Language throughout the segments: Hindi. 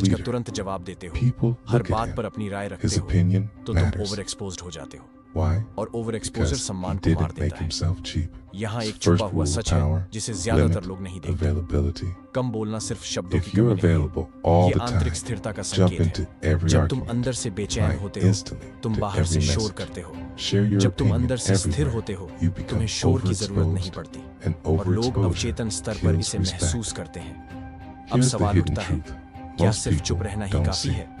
मैसेज का leader. तुरंत जवाब देते हो, People हर look at बात him. पर अपनी राय रखते His हो, opinion तो तुम matters. ओवर एक्सपोज्ड हो जाते हो। Why? और ओवर एक्सपोजर Because सम्मान he को मार didn't make देता है। himself cheap. यहाँ एक First छुपा हुआ rule of सच है power, जिसे ज्यादातर limit लोग नहीं देखते। availability. कम बोलना सिर्फ शब्दों If की you're कमी नहीं available all है, ये the आंतरिक time, स्थिरता का jump संकेत into है। every जब तुम argument, अंदर से बेचैन reply होते हो, instantly तुम to बाहर से every शोर message. करते हो। Share your जब तुम opinion अंदर से स्थिर everywhere. होते हो, You become तुम्हें शोर की जरूरत नहीं overexposed, पड़ती, and और लोग overexposure अवचेतन स्तर पर kills इसे respect. महसूस करते हैं। अब Here's the सवाल hidden उठता है, truth. क्या Most सिर्फ चुप people रहना ही don't काफी see. है?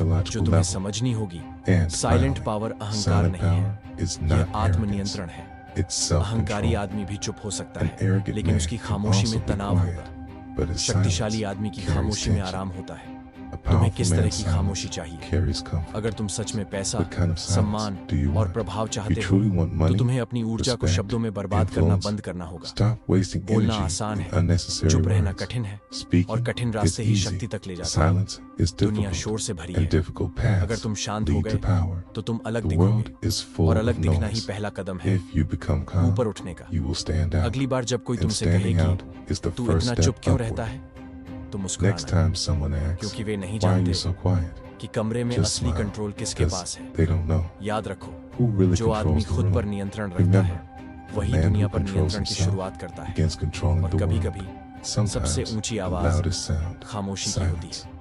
बात जो psychological तुम्हें level. समझनी होगी, And साइलेंट finally, पावर अहंकार silent नहीं है, power is यह not arrogance. आत्मनियंत्रण है। It's अहंकारी self-control. आदमी भी चुप हो सकता An है, arrogant लेकिन man उसकी can खामोशी also में be तनाव quiet, होगा। but his शक्तिशाली silence आदमी की carries खामोशी में tension. आराम होता है। A तुम्हें powerful किस तरह man's की silence खामोशी चाहिए? carries comfort. अगर तुम सच में पैसा, What kind of silence सम्मान do you और want? प्रभाव If चाहते you हो truly want तो money, तुम्हें अपनी ऊर्जा को respect, शब्दों में बर्बाद करना influence, बंद करना होगा। stop wasting बोलना energy आसान on है, unnecessary चुप रहना words. कठिन है, Speaking और कठिन is रास्ते ही easy. शक्ति तक ले जाते हैं। Silence is दुनिया शोर से difficult, भरी and है। difficult अगर paths तुम शांत हो lead to गए power. तो तुम अलग The world दिखोगे, is full और of अलग दिखना ही noise. पहला कदम है If you become calm, ऊपर उठने का। you will stand out. अगली बार जब कोई And तुमसे standing कहेगी out is the तू first इतना चुप step क्यों रहता upward. है, तो Next मुस्कुराना, time someone asks, क्योंकि वे नहीं why are you जानते so quiet? कि कमरे में Just असली smile, कंट्रोल किसके because पास है। they don't know याद रखो, who really जो आदमी controls the खुद पर room. नियंत्रण रखता है Remember, वही man दुनिया who पर controls नियंत्रण की himself शुरुआत करता है। begins controlling और the world. कभी-कभी Sometimes सबसे ऊंची the आवाज loudest sound, खामोशी की होती silence. है।